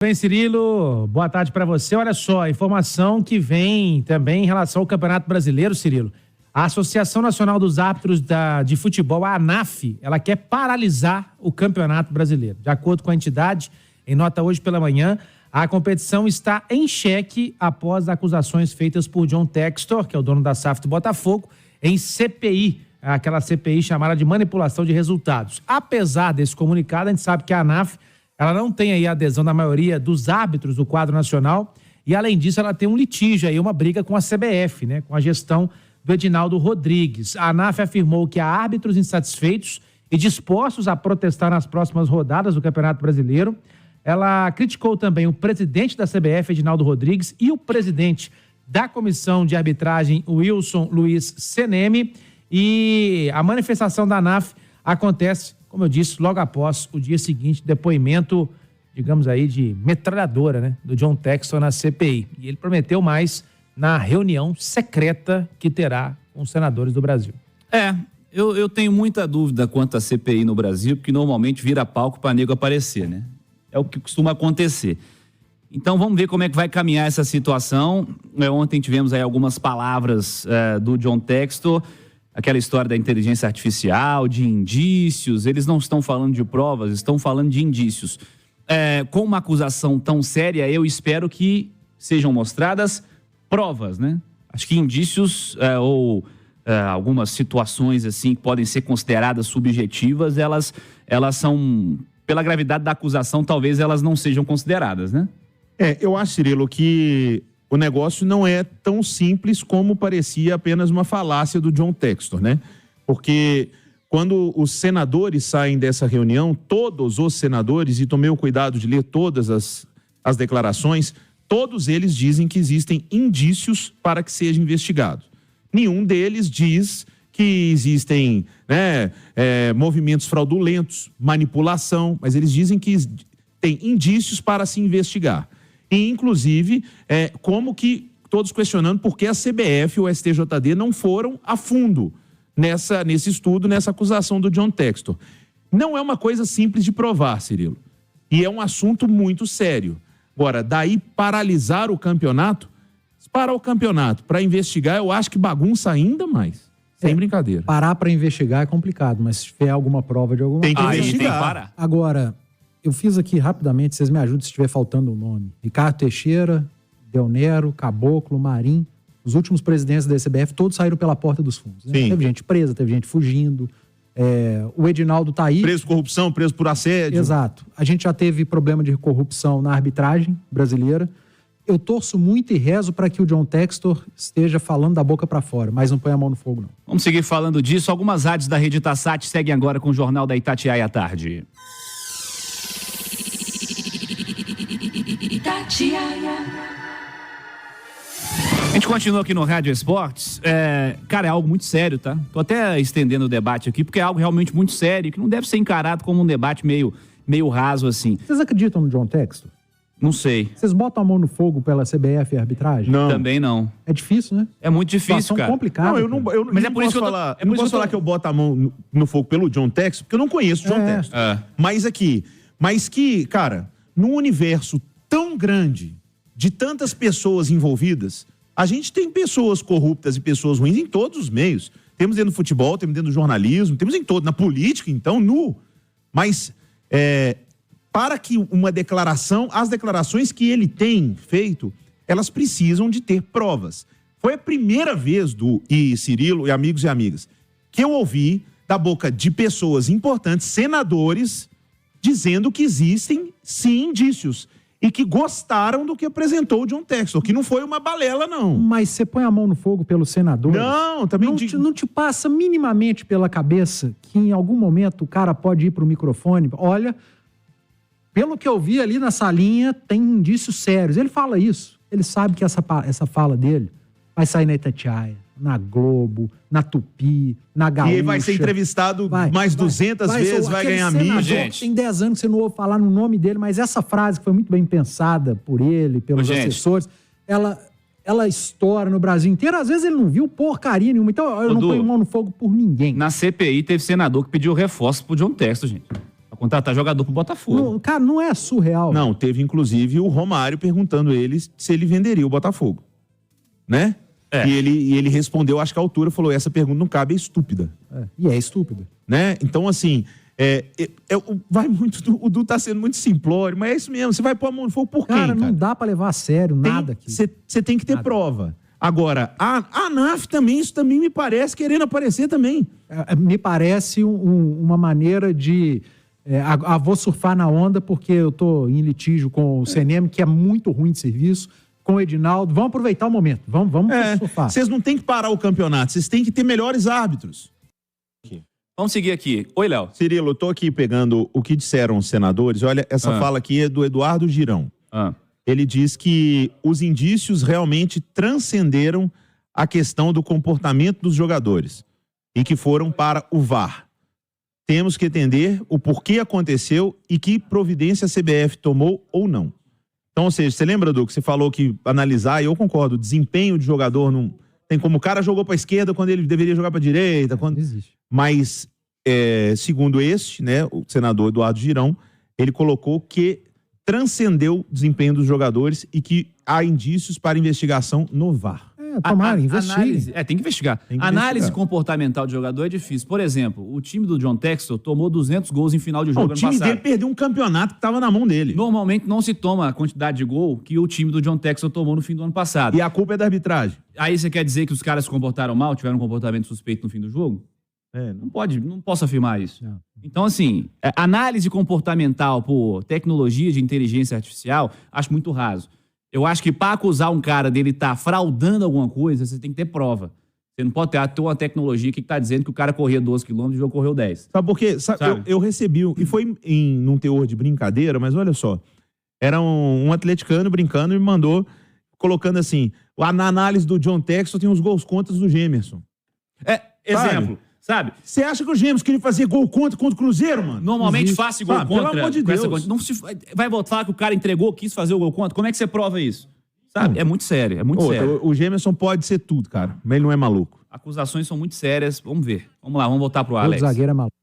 Bem, Cirilo, boa tarde para você. Olha só, a informação que vem também em relação ao Campeonato Brasileiro, Cirilo. A Associação Nacional dos Árbitros de Futebol, a ANAF, ela quer paralisar o Campeonato Brasileiro. De acordo com a entidade, em nota hoje pela manhã, a competição está em xeque após acusações feitas por John Textor, que é o dono da SAF do Botafogo, em CPI, aquela CPI chamada de manipulação de resultados. Apesar desse comunicado, a gente sabe que a ANAF ela não tem aí a adesão da maioria dos árbitros do quadro nacional e, além disso, ela tem um litígio aí, uma briga com a CBF, né, com a gestão do Edinaldo Rodrigues. A ANAF afirmou que há árbitros insatisfeitos e dispostos a protestar nas próximas rodadas do Campeonato Brasileiro. Ela criticou também o presidente da CBF, Edinaldo Rodrigues, e o presidente da comissão de arbitragem, Wilson Luiz Seneme. E a manifestação da ANAF acontece, como eu disse, logo após o dia seguinte, depoimento, digamos aí, de metralhadora, né, do John Textor na CPI. E ele prometeu mais na reunião secreta que terá com os senadores do Brasil. Eu tenho muita dúvida quanto à CPI no Brasil, porque normalmente vira palco para nego aparecer, né? É o que costuma acontecer. Então vamos ver como é que vai caminhar essa situação. Ontem tivemos aí algumas palavras do John Textor, aquela história da inteligência artificial, de indícios. Eles não estão falando de provas, estão falando de indícios. Com uma acusação tão séria, eu espero que sejam mostradas provas, né? Acho que indícios ou algumas situações assim que podem ser consideradas subjetivas, elas são, pela gravidade da acusação, talvez elas não sejam consideradas, né? Eu acho, Cirilo, que o negócio não é tão simples como parecia apenas uma falácia do John Textor, né? Porque quando os senadores saem dessa reunião, todos os senadores, e tomei o cuidado de ler todas as declarações, todos eles dizem que existem indícios para que seja investigado. Nenhum deles diz que existem movimentos fraudulentos, manipulação, mas eles dizem que tem indícios para se investigar. E, inclusive, como que todos questionando por que a CBF e o STJD não foram a fundo nesse estudo, nessa acusação do John Textor. Não é uma coisa simples de provar, Cirilo. E é um assunto muito sério. Agora, daí paralisar o campeonato, parar o campeonato para investigar, eu acho que bagunça ainda mais. Sem brincadeira. Parar para investigar é complicado, mas se tiver alguma prova de alguma coisa... Tem que investigar. investigar. Tem que parar. Agora, eu fiz aqui rapidamente, vocês me ajudam se estiver faltando um nome. Ricardo Teixeira, Del Nero, Caboclo, Marim, os últimos presidentes da CBF, todos saíram pela porta dos fundos. Né? Teve gente presa, teve gente fugindo. O Edinaldo tá aí. Preso por corrupção, preso por assédio. Exato. A gente já teve problema de corrupção na arbitragem brasileira. Eu torço muito e rezo para que o John Textor esteja falando da boca para fora, mas não põe a mão no fogo, não. Vamos seguir falando disso. Algumas rádios da Rede Itassat seguem agora com o Jornal da Itatiaia à tarde. A gente continua aqui no Rádio Esportes. Cara, é algo muito sério, tá? Tô até estendendo o debate aqui, porque é algo realmente muito sério, que não deve ser encarado como um debate meio raso assim. Vocês acreditam no John Textor? Não sei. Vocês botam a mão no fogo pela CBF e a arbitragem? Não. Também não. É difícil, né? É muito difícil, cara. Complicado. Não, eu não Mas é não por isso posso que falar, eu não posso falar que eu boto a mão no fogo pelo John Textor, porque eu não conheço o John Textor. Mas que, cara, num universo tão grande, de tantas pessoas envolvidas, a gente tem pessoas corruptas e pessoas ruins em todos os meios. Temos dentro do futebol, temos dentro do jornalismo, temos em todo, na política, então, Mas, para que uma declaração, as declarações que ele tem feito, elas precisam de ter provas. Foi a primeira vez Cirilo e amigos e amigas, que eu ouvi da boca de pessoas importantes, senadores, dizendo que existem, sim, indícios. E que gostaram do que apresentou o John Textor, que não foi uma balela, não. Mas você põe a mão no fogo pelos senadores? Não, também... Não te passa minimamente pela cabeça que em algum momento o cara pode ir pro microfone? Olha, pelo que eu vi ali na salinha, tem indícios sérios. Ele fala isso. Ele sabe que essa fala dele vai sair na Itatiaia, na Globo, na Tupi, na Gaúcha. E vai ser entrevistado mais 200 vezes, vai ganhar mídia. Gente, tem 10 anos que você não ouve falar no nome dele, mas essa frase que foi muito bem pensada por ele, pelos assessores, ela estoura no Brasil inteiro. Às vezes ele não viu porcaria nenhuma. Então eu não ponho mão no fogo por ninguém. Na CPI teve senador que pediu reforço pro John Textor, gente. contratar jogador pro Botafogo. Não, cara, não é surreal. Não, teve inclusive o Romário perguntando ele se ele venderia o Botafogo. Né? É. E ele respondeu, acho que a altura, falou, essa pergunta não cabe, é estúpida. E é estúpido. Né? Então, assim, vai muito, o Du tá sendo muito simplório, mas é isso mesmo, você vai pôr a mão no fogo por quem, Cara, cara? não dá pra levar a sério nada aqui. Você tem que ter prova. Agora, a ANAF também, isso também me parece querendo aparecer também. Me parece uma maneira de... vou surfar na onda porque eu tô em litígio com o CNM, que é muito ruim de serviço, com o Edinaldo. Vamos aproveitar o momento. Vamos surfar. Vocês não têm que parar o campeonato, vocês têm que ter melhores árbitros. Vamos seguir aqui. Oi, Léo. Cirilo, eu tô aqui pegando o que disseram os senadores. Olha, essa fala aqui é do Eduardo Girão. Ele diz que os indícios realmente transcenderam a questão do comportamento dos jogadores e que foram para o VAR. Temos que entender o porquê aconteceu e que providência a CBF tomou ou não. Então, ou seja, você lembra, Du, que você falou que analisar, e eu concordo, o desempenho de jogador não tem como o cara jogou para a esquerda quando ele deveria jogar para a direita. Quando... Existe. Mas, segundo este, né, o senador Eduardo Girão, ele colocou que transcendeu o desempenho dos jogadores e que há indícios para investigação no VAR. Tomara, investigue. Tem que investigar. Tem que Análise investigar. comportamental de jogador é difícil. Por exemplo, o time do John Textor tomou 200 gols em final de jogo O ano time passado. dele perdeu um campeonato que estava na mão dele. Normalmente não se toma a quantidade de gol que o time do John Textor tomou no fim do ano passado. E a culpa é da arbitragem. Aí você quer dizer que os caras se comportaram mal, tiveram um comportamento suspeito no fim do jogo? Não posso afirmar isso. Não. Então, assim, análise comportamental por tecnologia de inteligência artificial, acho muito raso. Eu acho que para acusar um cara dele estar fraudando alguma coisa, você tem que ter prova. Você não pode ter uma tecnologia que está dizendo que o cara corria 12 km e o jogo correu 10. Sabe por quê? Sabe? Eu recebi, e foi num teor de brincadeira, mas olha só. Era um atleticano brincando e me mandou, colocando assim, na análise do John Textor tem os gols contras do Gemerson. Exemplo, sabe? Você acha que o Gemerson queria fazer gol contra o Cruzeiro, mano? Normalmente faz gol Sabe? contra. Pelo amor de com essa Deus. não se, vai falar que o cara entregou, quis fazer o gol contra? Como é que você prova isso? Sabe? É muito sério, é muito sério. O Gemerson pode ser tudo, cara, mas ele não é maluco. Acusações são muito sérias. Vamos ver. Vamos lá, vamos voltar pro Todo Alex. zagueiro é maluco.